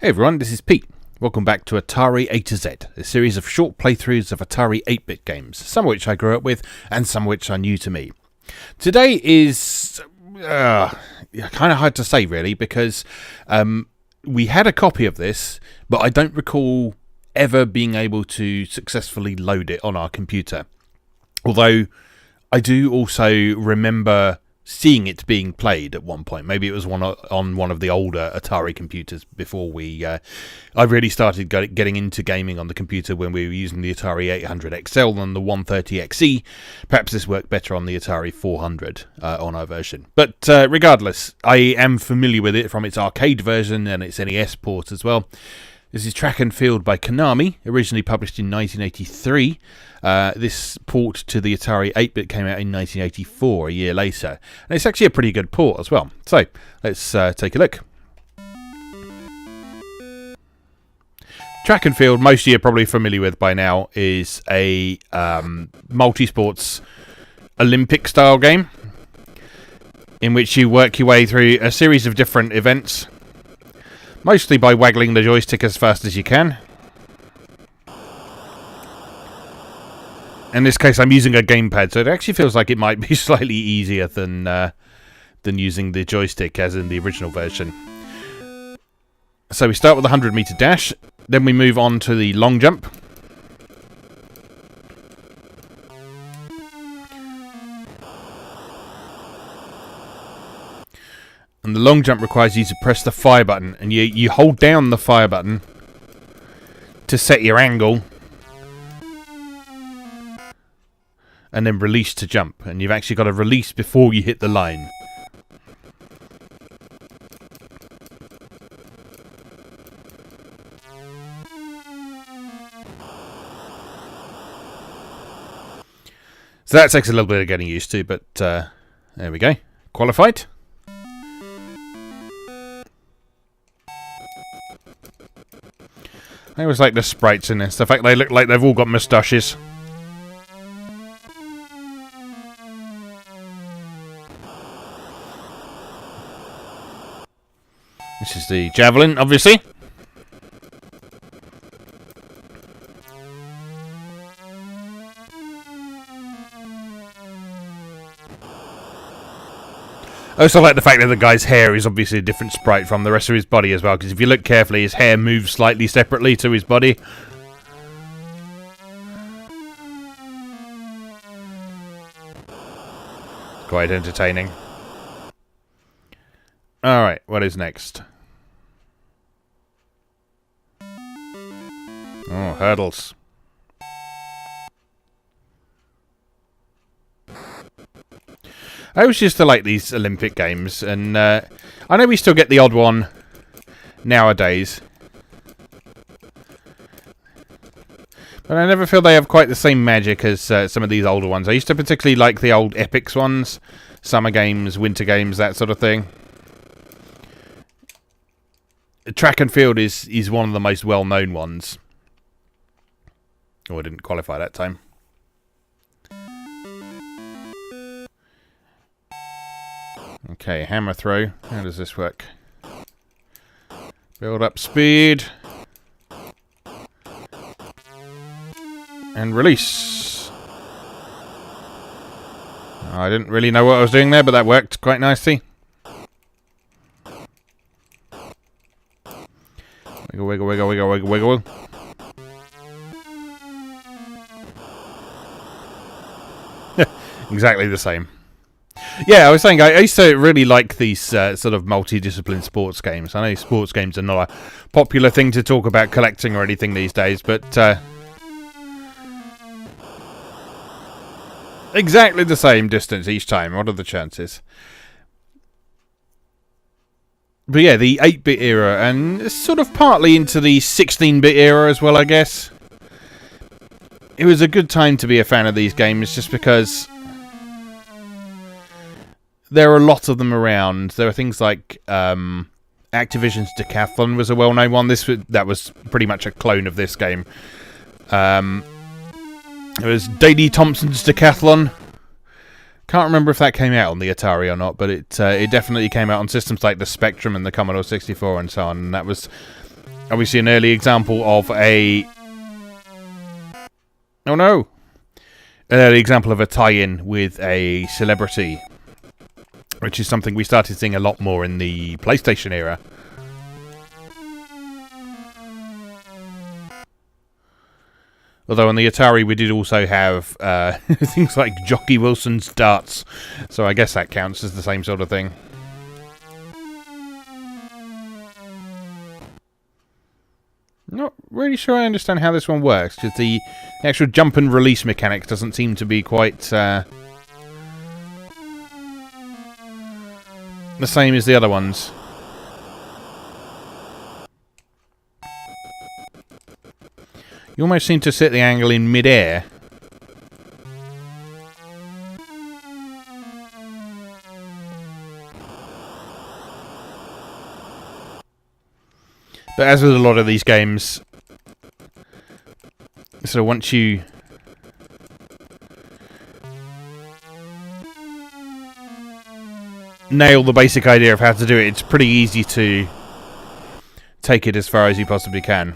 Hey everyone, this is Pete. Welcome back to Atari A to Z, a series of short playthroughs of Atari 8-bit games, some of which I grew up with and some of which are new to me. Today is kind of hard to say really, because we had a copy of this, but I don't recall ever being able to successfully load it on our computer. Although I do also remember seeing it being played at one point. Maybe it was on one of the older Atari computers before I really started getting into gaming on the computer when we were using the Atari 800 XL and the 130 XE. Perhaps this worked better on the Atari 400 on our version. But regardless, I am familiar with it from its arcade version and its NES port as well. This is Track and Field by Konami, originally published in 1983. This port to the Atari 8-bit came out in 1984, a year later. And it's actually a pretty good port as well. So, let's take a look. Track and Field, most of you are probably familiar with by now, is a multi-sports Olympic-style game in which you work your way through a series of different events, mostly by waggling the joystick as fast as you can. In this case, I'm using a gamepad, so it actually feels like it might be slightly easier than using the joystick, as in the original version. So we start with the 100-meter dash, then we move on to the long jump. And the long jump requires you to press the fire button, and you hold down the fire button to set your angle, and then release to jump. And you've actually got to release before you hit the line. So that takes a little bit of getting used to, but there we go. Qualified. I always like the sprites in this. The fact they look like they've all got moustaches. This is the javelin, obviously. I also like the fact that the guy's hair is obviously a different sprite from the rest of his body as well, because if you look carefully, his hair moves slightly separately to his body. Quite entertaining. Alright, what is next? Oh, hurdles. I always used to like these Olympic games, and I know we still get the odd one nowadays, but I never feel they have quite the same magic as some of these older ones. I used to particularly like the old Epics ones, summer games, winter games, that sort of thing. Track and Field is one of the most well-known ones. Oh, I didn't qualify that time. Okay, hammer throw. How does this work? Build up speed. And release. I didn't really know what I was doing there, but that worked quite nicely. Wiggle, wiggle, wiggle, wiggle, wiggle, wiggle. Exactly the same. Yeah, I was saying, I used to really like these sort of multidiscipline sports games. I know sports games are not a popular thing to talk about collecting or anything these days, but exactly the same distance each time. What are the chances? But yeah, the 8-bit era, and sort of partly into the 16-bit era as well, I guess. It was a good time to be a fan of these games, just because there are a lot of them around. There are things like Activision's Decathlon was a well-known one. That was pretty much a clone of this game. It was Daley Thompson's Decathlon. Can't remember if that came out on the Atari or not, but it definitely came out on systems like the Spectrum and the Commodore 64 and so on. And that was obviously an early example of a... Oh no! An early example of a tie-in with a celebrity, which is something we started seeing a lot more in the PlayStation era. Although on the Atari we did also have things like Jockey Wilson's darts, so I guess that counts as the same sort of thing. Not really sure I understand how this one works, because the actual jump and release mechanics doesn't seem to be quite the same as the other ones. You almost seem to set the angle in mid-air. But as with a lot of these games, so once you nail the basic idea of how to do it, it's pretty easy to take it as far as you possibly can.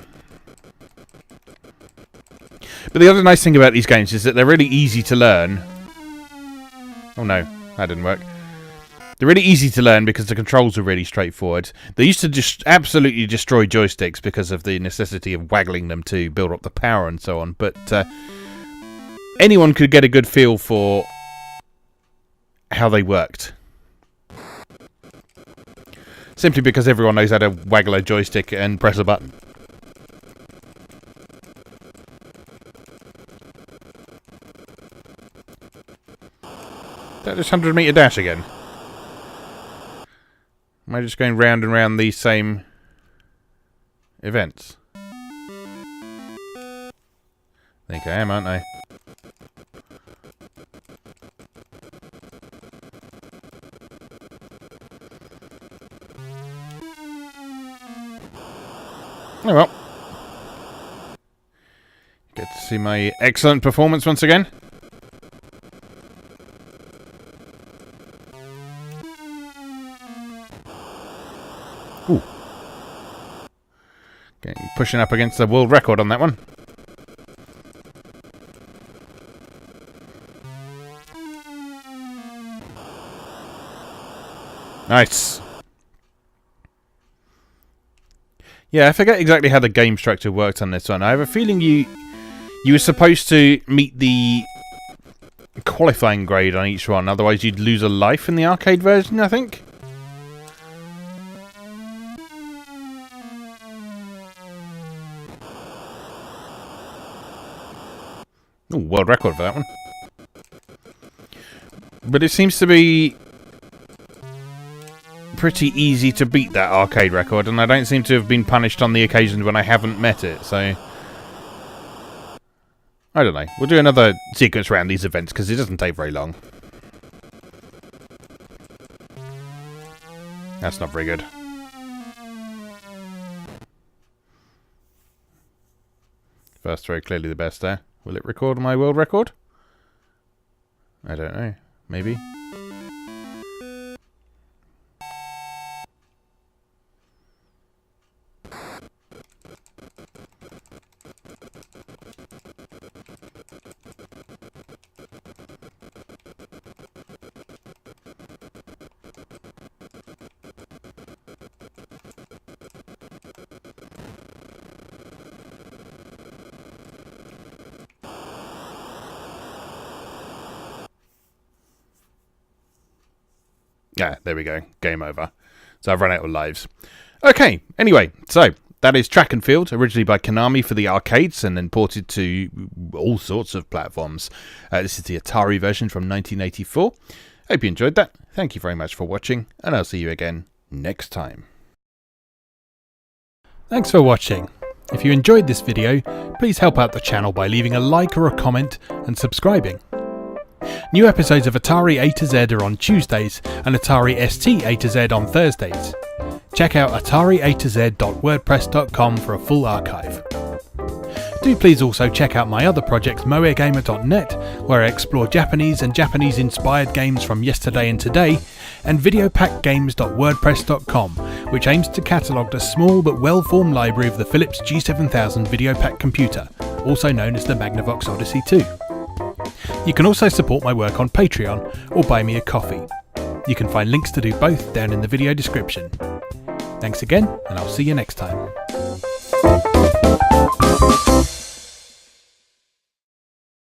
But the other nice thing about these games is that they're really easy to learn. Oh no, that didn't work. They're really easy to learn because the controls are really straightforward. They used to just absolutely destroy joysticks because of the necessity of waggling them to build up the power and so on. But anyone could get a good feel for how they worked. Simply because everyone knows how to waggle a joystick and press a button. That just 100-meter dash again. Am I just going round and round these same events? I think I am, aren't I? Oh well. Get to see my excellent performance once again. Ooh. Pushing up against the world record on that one. Nice. Yeah, I forget exactly how the game structure worked on this one. I have a feeling you were supposed to meet the qualifying grade on each one, otherwise you'd lose a life in the arcade version, I think. Ooh, world record for that one. But it seems to be pretty easy to beat that arcade record, and I don't seem to have been punished on the occasions when I haven't met it, so... I don't know. We'll do another sequence around these events, because it doesn't take very long. That's not very good. First throw, clearly the best there. Will it record my world record? I don't know. Maybe. Yeah, there we go. Game over. So I've run out of lives. Okay, anyway, so that is Track and Field, originally by Konami for the arcades and then ported to all sorts of platforms. This is the Atari version from 1984. Hope you enjoyed that. Thank you very much for watching, and I'll see you again next time. Thanks for watching. If you enjoyed this video, please help out the channel by leaving a like or a comment and subscribing. New episodes of Atari A to Z are on Tuesdays and Atari ST A to Z on Thursdays. Check out atariatoz.wordpress.com for a full archive. Do please also check out my other projects moegamer.net, where I explore Japanese and Japanese-inspired games from yesterday and today, and videopackgames.wordpress.com, which aims to catalogue a small but well-formed library of the Philips G7000 video pack computer, also known as the Magnavox Odyssey 2. You can also support my work on Patreon or buy me a coffee. You can find links to do both down in the video description. Thanks again, and I'll see you next time.